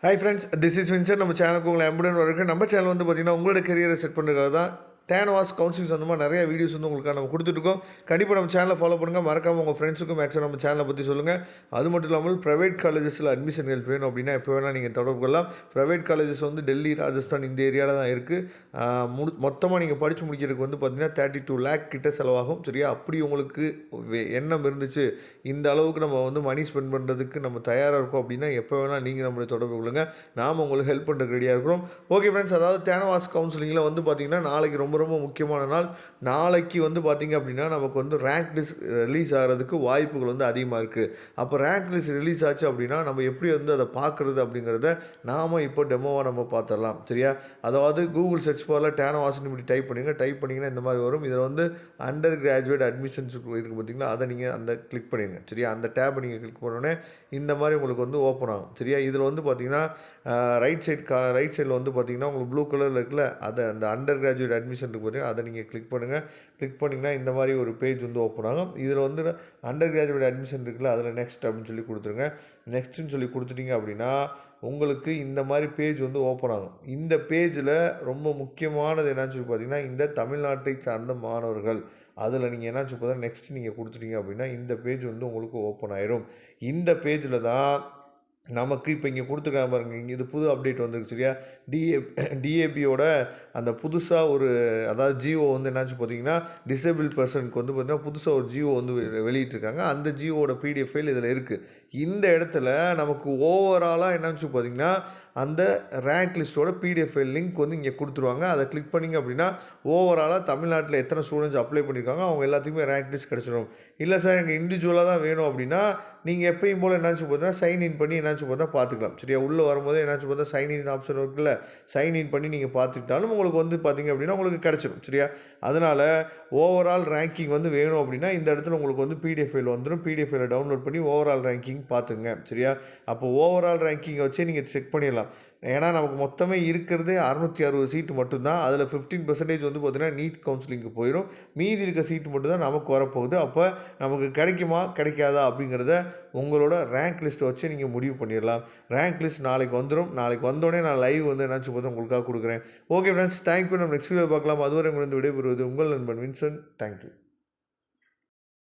Hi friends, this is Windsor. நம்ம சேனலுக்கு உங்களை அன்புடன் வரவேற்கிறேன். நம்ம சேனல் வந்து பார்த்தீங்கன்னா உங்களோட கெரியரை செட் பண்ணுறதுக்காக தான் டேனவாஸ் கவுன்சிலிங் சொந்தமாக நிறைய வீடியோஸ் வந்து உங்களுக்காக நம்ம கொடுத்துட்ருக்கோம். கண்டிப்பாக நம்ம சேனலை ஃபாலோ பண்ணுங்கள். மறக்காமல் உங்கள் ஃப்ரெண்ட்ஸுக்கும் மேக்ஸிமம் நம்ம சேனலை பற்றி சொல்லுங்கள். அது மட்டும் இல்லாமல் ப்ரைவேட் காலேஜஸில் அட்மிஷன் ஹெல்ப் வேணும் அப்படின்னா எப்போ வேணால் நீங்கள் தொடர்பு கொள்ளலாம். ப்ரைவேட் காலேஜஸ் வந்து டெல்லி, ராஜஸ்தான் இந்த ஏரியாவில் தான் இருக்குது. மொத்தமாக நீங்கள் படித்து முடிக்கிறதுக்கு வந்து பார்த்தீங்கன்னா 32 lakh கிட்ட செலவாகும். சரியா? அப்படி உங்களுக்கு எண்ணம் இருந்துச்சு, இந்த அளவுக்கு நம்ம வந்து மணி ஸ்பெண்ட் பண்ணுறதுக்கு நம்ம தயாராக இருக்கோம் அப்படின்னா எப்போ வேணால் நீங்கள் நம்மளை தொடர்பு கொள்ளுங்கள். நாம் உங்களுக்கு ஹெல்ப் பண்ணுறதுக்கு ரெடியாக இருக்கிறோம். ஓகே ஃப்ரெண்ட்ஸ், அதாவது டேனவாஸ் கவுன்சிலிங்கில் வந்து பார்த்தீங்கன்னா நாளைக்கு ரொம்ப ரொம்ப முக்கியமான நாள். நாளைக்கு வந்து பார்த்திங்க அப்படின்னா நமக்கு வந்து ரேங்க் லிஸ்ட் ரிலீஸ் ஆகிறதுக்கு வாய்ப்புகள் வந்து அதிகமாக இருக்குது. அப்போ ரேங்க் லிஸ்ட் ரிலீஸ் ஆச்சு அப்படின்னா நம்ம எப்படி வந்து அதை பார்க்குறது அப்படிங்கிறத நாம் இப்போ டெமோவாக நம்ம பார்த்துடலாம். சரியா? அதாவது கூகுள் சர்ச் பாரில் டேனவாஸ்ன்னு இப்படி டைப் பண்ணிங்கன்னா இந்த மாதிரி வரும். இதில் வந்து அண்டர் கிராஜுவேட் அட்மிஷன்ஸ் இருக்குது பார்த்தீங்களா, அதை நீங்கள் அந்த கிளிக் பண்ணிடுங்க. சரியா? அந்த டேப்பை நீங்கள் கிளிக் பண்ணோடனே இந்த மாதிரி உங்களுக்கு வந்து ஓப்பன் ஆகும். சரியா? இதில் வந்து பார்த்திங்கன்னா ரைட் சைடில் வந்து பார்த்திங்கன்னா உங்களுக்கு ப்ளூ கலரில் இருக்குல்ல, அதை அந்த அண்டர் கிராஜுவேட் அட்மிஷன் இருக்குது பார்த்தீங்கன்னா, அதை நீங்கள் கிளிக் பண்ணிங்கன்னா இந்த மாதிரி ஒரு பேஜ் வந்து ஓப்பன் ஆகும். இதில் வந்து அண்டர் கிராஜுவேட் அட்மிஷன் இருக்குல்ல, அதில் நெக்ஸ்ட் அப்படின்னு சொல்லி கொடுத்துருங்க. நெக்ஸ்ட்டுன்னு சொல்லி கொடுத்துட்டீங்க அப்படின்னா உங்களுக்கு இந்த மாதிரி பேஜ் வந்து ஓப்பன் ஆகும். இந்த பேஜில் ரொம்ப முக்கியமானது என்னன்னு சொல்லி பார்த்தீங்கன்னா, இந்த தமிழ்நாட்டை சார்ந்த மாணவர்கள், அதில் நீங்கள் என்னாச்சு பார்த்தா நெக்ஸ்ட் நீங்கள் கொடுத்துட்டீங்க அப்படின்னா இந்த பேஜ் வந்து உங்களுக்கு ஓப்பன் ஆயிரும். இந்த பேஜில் தான் நமக்கு இப்போ இங்கே கொடுத்துருக்காங்க பாருங்க, இங்கே இது புது அப்டேட் வந்துருக்கு. சரியா? டிஏபியோட அந்த புதுசாக ஒரு, அதாவது ஜியோ வந்து என்னாச்சு பார்த்தீங்கன்னா டிசேபிள் பர்சனுக்கு வந்து பார்த்தீங்கன்னா புதுசாக ஒரு ஜியோ வந்து வெளியிட்டிருக்காங்க. அந்த ஜியோட பிடிஎஃப் ஃபைல் இதில் இருக்குது. இந்த இடத்துல நமக்கு ஓவராலாக என்னாச்சு பார்த்தீங்கன்னா அந்த ரேங்க் லிஸ்ட்டோட பிடிஎஃப் ஃபைல் லிங்க் வந்து இங்கே கொடுத்துருவாங்க. அதை கிளிக் பண்ணிங்க அப்படின்னா ஓவராலாக தமிழ்நாட்டில் எத்தனை ஸ்டூடெண்ட்ஸ் அப்ளை பண்ணியிருக்காங்க அவங்க எல்லாத்துக்குமே ரேங்க் லிஸ்ட் கிடச்சிடும். இல்லை சார் எனக்கு இண்டிவிஜுவலாக தான் வேணும் அப்படின்னா நீங்கள் எப்பயும் போல் என்னாச்சு பார்த்தீங்கன்னா சைன்இன் பண்ணி என்னாச்சு பார்த்தா பார்த்துக்கலாம். சரியா? உள்ளே வரும்போது என்னாச்சு பார்த்தா சைன்இன் ஆப்ஷன் இருக்குல்ல, சைன்இன் பண்ணி நீங்கள் பார்த்துக்கிட்டாலும் உங்களுக்கு வந்து பார்த்திங்க அப்படின்னா உங்களுக்கு கிடச்சிடும். சரியா? அதனால் ஓவரால் ரேங்கிங் வந்து வேணும் அப்படின்னா இந்த இடத்துல உங்களுக்கு வந்து பிடிஎஃப் ஃபைல் வந்துடும். பிடிஎஃப் ஃபைலை டவுன்லோட் பண்ணி ஓவரால் ரேங்கிங் பார்த்துங்க. சரியா? அப்போ ஓவரால் ரேங்கிங்கை வச்சே நீங்கள் செக் பண்ணிடலாம். ஏன்னா நமக்கு மொத்தமே இருக்கிறது 660 சீட்டு மட்டும்தான். அதில் 15% வந்து பார்த்தீங்கன்னா நீட் கவுன்சிலிங்க்கு போயிடும். மீதி இருக்க சீட்டு மட்டும்தான் நமக்கு வரப்போகுது. அப்போ நமக்கு கிடைக்குமா கிடைக்காதா அப்படிங்கிறத உங்களோட ரேங்க் லிஸ்ட்டை வச்சு நீங்கள் முடிவு பண்ணிடலாம். ரேங்க் லிஸ்ட் நாளைக்கு வந்துடும். நாளைக்கு வந்தோடனே நான் லைவ் வந்து என்னாச்சு பார்த்தா உங்களுக்காக கொடுக்குறேன். Okay friends, thank you. நம்ம நெக்ஸ்ட் வீடியோ பார்க்கலாம். அதுவரை உங்களுக்கு விடைபெறுவது உங்கள் நண்பன் வின்சென்ட். தேங்க்யூ.